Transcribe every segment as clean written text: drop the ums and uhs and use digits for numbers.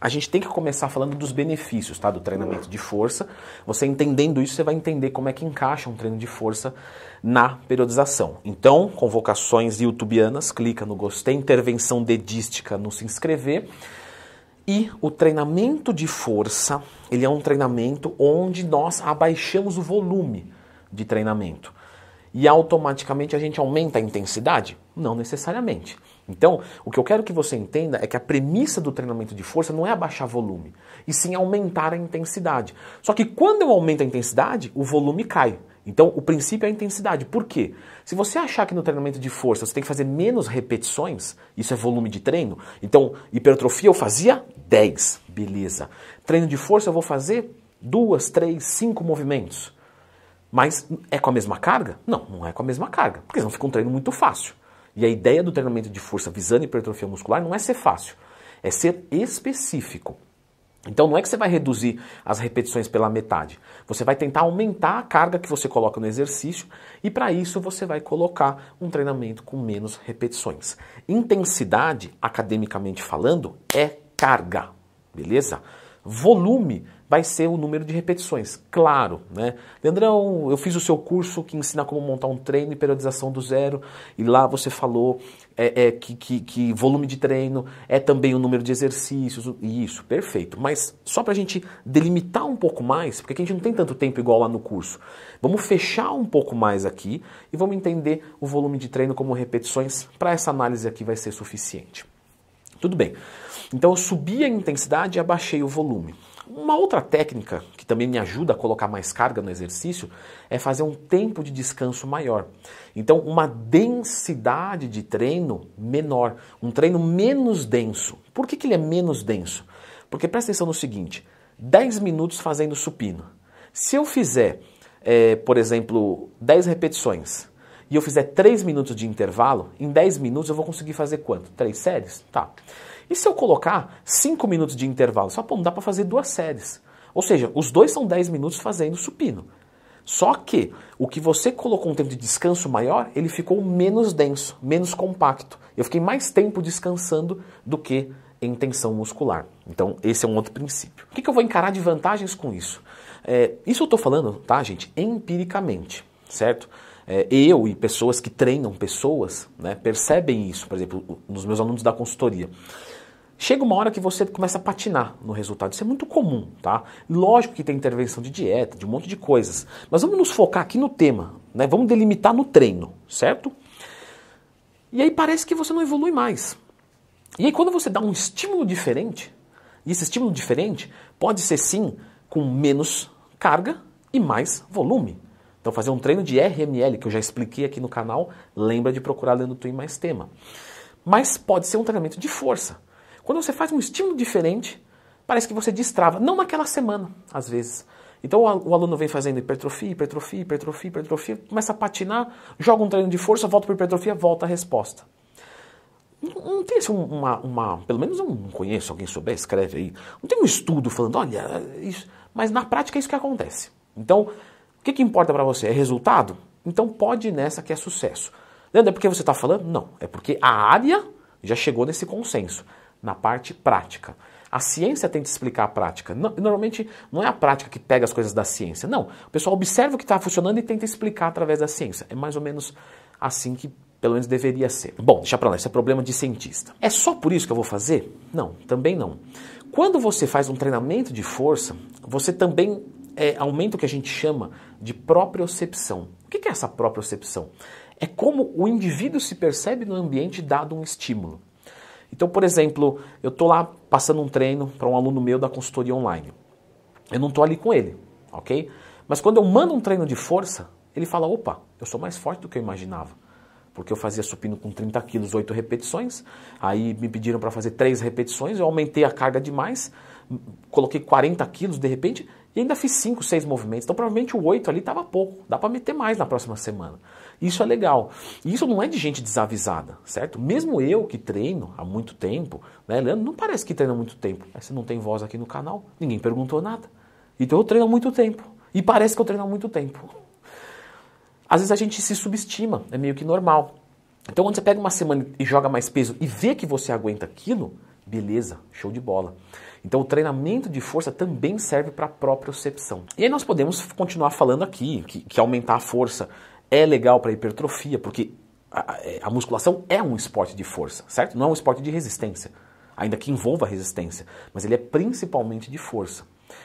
A gente tem que começar falando dos benefícios, tá, do treinamento de força. Você entendendo isso, você vai entender como é que encaixa um treino de força na periodização. Então, convocações youtubianas, clica no gostei, intervenção dedística no se inscrever. E o treinamento de força, ele é um treinamento onde nós abaixamos o volume de treinamento. E automaticamente a gente aumenta a intensidade? Não necessariamente. Então, o que eu quero que você entenda é que a premissa do treinamento de força não é abaixar volume, e sim aumentar a intensidade. Só que quando eu aumento a intensidade, o volume cai. Então, o princípio é a intensidade. Por quê? Se você achar que no treinamento de força você tem que fazer menos repetições, isso é volume de treino, então, hipertrofia eu fazia 10, beleza. Treino de força eu vou fazer 2, 3, 5 movimentos. Mas é com a mesma carga? Não, não é com a mesma carga, porque senão fica um treino muito fácil. E a ideia do treinamento de força visando hipertrofia muscular não é ser fácil, é ser específico. Então não é que você vai reduzir as repetições pela metade, você vai tentar aumentar a carga que você coloca no exercício e para isso você vai colocar um treinamento com menos repetições. Intensidade, academicamente falando, é carga, beleza? Volume vai ser o número de repetições, claro, né? Leandrão, eu fiz o seu curso que ensina como montar um treino e periodização do zero, e lá você falou que volume de treino é também o número de exercícios, isso, perfeito. Mas só para a gente delimitar um pouco mais, porque a gente não tem tanto tempo igual lá no curso, vamos fechar um pouco mais aqui e vamos entender o volume de treino como repetições, para essa análise aqui vai ser suficiente. Tudo bem, então eu subi a intensidade e abaixei o volume. Uma outra técnica que também me ajuda a colocar mais carga no exercício é fazer um tempo de descanso maior. Então, uma densidade de treino menor, um treino menos denso. Por que ele é menos denso? Porque presta atenção no seguinte, 10 minutos fazendo supino. Se eu fizer, por exemplo, 10 repetições e eu fizer 3 minutos de intervalo, em 10 minutos eu vou conseguir fazer quanto? 3 séries? Tá. E se eu colocar 5 minutos de intervalo? Só não dá para fazer 2 séries. Ou seja, os dois são 10 minutos fazendo supino. Só que o que você colocou um tempo de descanso maior, ele ficou menos denso, menos compacto. Eu fiquei mais tempo descansando do que em tensão muscular. Então, esse é um outro princípio. O que eu vou encarar de vantagens com isso? Isso eu estou falando, tá, gente, empiricamente, certo? Eu e pessoas que treinam pessoas, né, percebem isso, por exemplo, nos meus alunos da consultoria. Chega uma hora que você começa a patinar no resultado. Isso é muito comum, tá? Lógico que tem intervenção de dieta, de um monte de coisas. Mas vamos nos focar aqui no tema, né? Vamos delimitar no treino, certo? E aí parece que você não evolui mais. E aí quando você dá um estímulo diferente, e esse estímulo diferente pode ser sim com menos carga e mais volume. Então fazer um treino de RML, que eu já expliquei aqui no canal, lembra de procurar Leandro Twin mais tema. Mas pode ser um treinamento de força. Quando você faz um estímulo diferente, parece que você destrava, não naquela semana, às vezes. Então o aluno vem fazendo hipertrofia, hipertrofia, hipertrofia, hipertrofia, começa a patinar, joga um treino de força, volta para hipertrofia, volta a resposta. Não tem assim pelo menos eu não conheço, alguém souber, escreve aí. Não tem um estudo falando, olha, isso, mas na prática é isso que acontece. Então, o que importa para você? É resultado? Então pode ir nessa que é sucesso. Leandro, é porque você está falando? Não, é porque a área já chegou nesse consenso. Na parte prática. A ciência tenta explicar a prática. Normalmente não é a prática que pega as coisas da ciência. Não, o pessoal observa o que está funcionando e tenta explicar através da ciência. É mais ou menos assim que pelo menos deveria ser. Bom, deixa pra lá, isso é problema de cientista. É só por isso que eu vou fazer? Não, também não. Quando você faz um treinamento de força, você também aumenta o que a gente chama de propriocepção. O que é essa propriocepção? É como o indivíduo se percebe no ambiente dado um estímulo. Então, por exemplo, eu estou lá passando um treino para um aluno meu da consultoria online. Eu não estou ali com ele, ok? Mas quando eu mando um treino de força, ele fala, opa, eu sou mais forte do que eu imaginava. Porque eu fazia supino com 30 quilos, 8 repetições, aí me pediram para fazer 3 repetições, eu aumentei a carga demais, coloquei 40 quilos de repente e ainda fiz 5, 6 movimentos. Então provavelmente o 8 ali estava pouco, dá para meter mais na próxima semana. Isso é legal. E isso não é de gente desavisada, certo? Mesmo eu que treino há muito tempo, né, Leandro, não parece que treina há muito tempo. Você não tem voz aqui no canal, ninguém perguntou nada. Então eu treino há muito tempo. E parece que eu treino há muito tempo. Às vezes a gente se subestima, é meio que normal. Então quando você pega uma semana e joga mais peso e vê que você aguenta aquilo, Beleza, show de bola. Então o treinamento de força também serve para a propriocepção. E aí nós podemos continuar falando aqui que aumentar a força é legal para hipertrofia, porque a musculação é um esporte de força, certo? Não é um esporte de resistência, ainda que envolva resistência, mas ele é principalmente de força.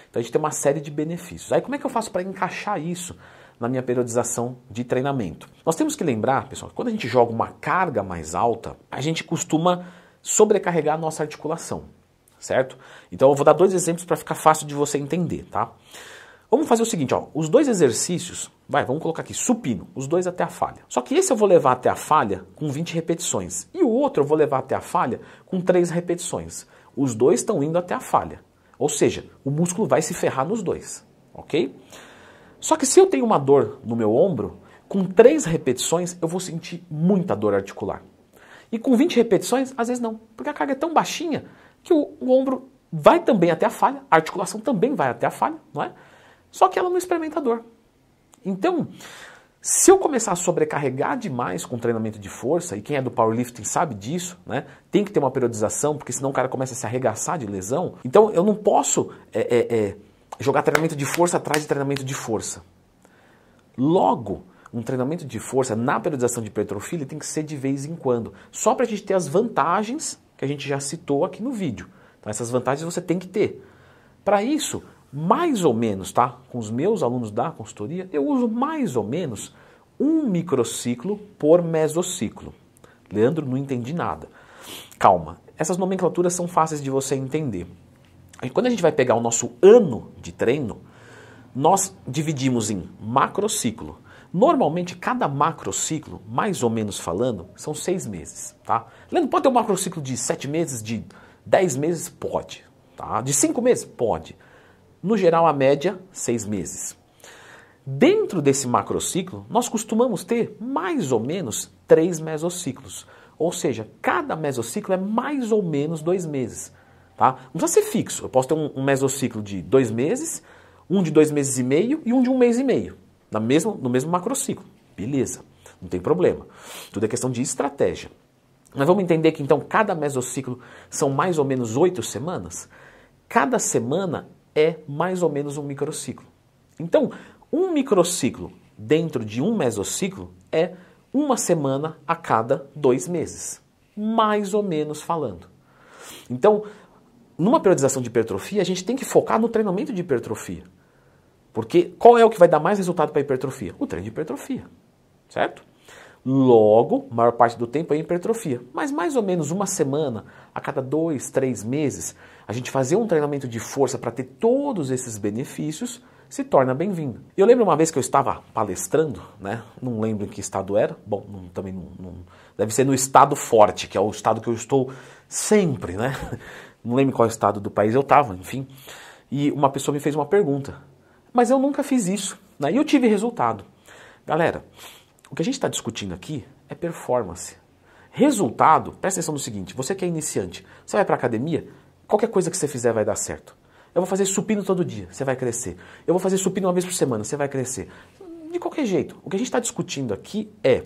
Então a gente tem uma série de benefícios. Aí como é que eu faço para encaixar isso na minha periodização de treinamento? Nós temos que lembrar, pessoal, que quando a gente joga uma carga mais alta, a gente costuma sobrecarregar a nossa articulação, certo? Então eu vou dar 2 exemplos para ficar fácil de você entender, tá? Vamos fazer o seguinte, ó, os 2 exercícios, vamos colocar aqui, supino, os 2 até a falha. Só que esse eu vou levar até a falha com 20 repetições e o outro eu vou levar até a falha com 3 repetições. Os 2 estão indo até a falha, ou seja, o músculo vai se ferrar nos 2, ok? Só que se eu tenho uma dor no meu ombro, com 3 repetições eu vou sentir muita dor articular. E com 20 repetições, às vezes não, porque a carga é tão baixinha que o ombro vai também até a falha, a articulação também vai até a falha, não é? Só que ela não experimenta dor. Então, se eu começar a sobrecarregar demais com treinamento de força, e quem é do powerlifting sabe disso, né? Tem que ter uma periodização, porque senão o cara começa a se arregaçar de lesão. Então eu não posso jogar treinamento de força atrás de treinamento de força. Logo, um treinamento de força na periodização de hipertrofia tem que ser de vez em quando, só para a gente ter as vantagens que a gente já citou aqui no vídeo. Então essas vantagens você tem que ter. Para isso, mais ou menos, tá? Com os meus alunos da consultoria, eu uso mais ou menos 1 microciclo por mesociclo. Leandro, não entendi nada. Calma, essas nomenclaturas são fáceis de você entender. E quando a gente vai pegar o nosso ano de treino, nós dividimos em macrociclo. Normalmente, cada macrociclo, mais ou menos falando, são 6 meses, tá? Leandro, pode ter um macrociclo de 7 meses, de 10 meses? Pode. Tá? De 5 meses? Pode. No geral, a média, 6 meses. Dentro desse macrociclo, nós costumamos ter mais ou menos 3 mesociclos. Ou seja, cada mesociclo é mais ou menos 2 meses. Tá? Não precisa ser fixo. Eu posso ter um mesociclo de 2 meses, um de 2 meses e meio e um de 1 mês e meio. No mesmo macrociclo. Beleza, não tem problema. Tudo é questão de estratégia. Mas vamos entender que então cada mesociclo são mais ou menos 8 semanas? Cada semana é mais ou menos um microciclo. Então, um microciclo dentro de um mesociclo é 1 semana a cada 2 meses. Mais ou menos falando. Então, numa periodização de hipertrofia, a gente tem que focar no treinamento de hipertrofia. Porque qual é o que vai dar mais resultado para a hipertrofia? O treino de hipertrofia, certo? Logo, a maior parte do tempo é hipertrofia. Mas mais ou menos 1 semana, a cada 2, 3 meses, a gente fazer um treinamento de força para ter todos esses benefícios se torna bem-vindo. Eu lembro uma vez que eu estava palestrando, né? Não lembro em que estado era. Bom, também não deve ser no estado forte, que é o estado que eu estou sempre, né? Não lembro qual estado do país eu estava, enfim. E uma pessoa me fez uma pergunta. Mas eu nunca fiz isso, né? E eu tive resultado. Galera, o que a gente está discutindo aqui é performance. Resultado, presta atenção no seguinte, você que é iniciante, você vai para a academia, qualquer coisa que você fizer vai dar certo. Eu vou fazer supino todo dia, você vai crescer. Eu vou fazer supino 1 vez por semana, você vai crescer. De qualquer jeito, o que a gente está discutindo aqui é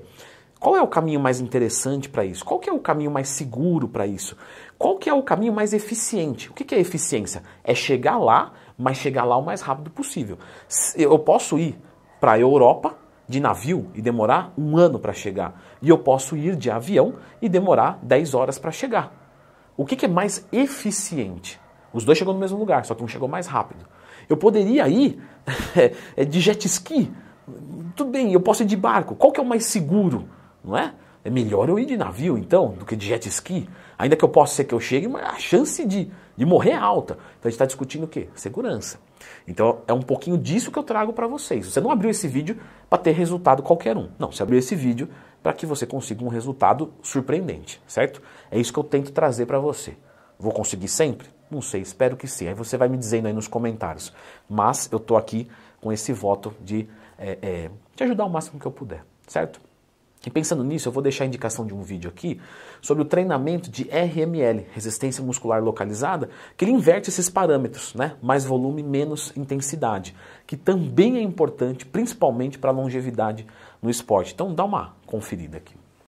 qual é o caminho mais interessante para isso? Qual que é o caminho mais seguro para isso? Qual que é o caminho mais eficiente? O que é eficiência? É chegar lá, mas chegar lá o mais rápido possível. Eu posso ir para a Europa de navio e demorar 1 ano para chegar. E eu posso ir de avião e demorar 10 horas para chegar. O que é mais eficiente? Os 2 chegam no mesmo lugar, só que um chegou mais rápido. Eu poderia ir de jet ski. Tudo bem, eu posso ir de barco. Qual que é o mais seguro? Não é? É melhor eu ir de navio, então, do que de jet ski. Ainda que eu possa ser que eu chegue, mas a chance de morrer é alta. Então a gente está discutindo o quê? Segurança. Então é um pouquinho disso que eu trago para vocês. Você não abriu esse vídeo para ter resultado qualquer um. Não, você abriu esse vídeo para que você consiga um resultado surpreendente, certo? É isso que eu tento trazer para você. Vou conseguir sempre? Não sei, espero que sim. Aí você vai me dizendo aí nos comentários. Mas eu estou aqui com esse voto de te ajudar o máximo que eu puder, certo? E pensando nisso, eu vou deixar a indicação de um vídeo aqui sobre o treinamento de RML, resistência muscular localizada, que ele inverte esses parâmetros, né? Mais volume, menos intensidade, que também é importante, principalmente para a longevidade no esporte. Então dá uma conferida aqui.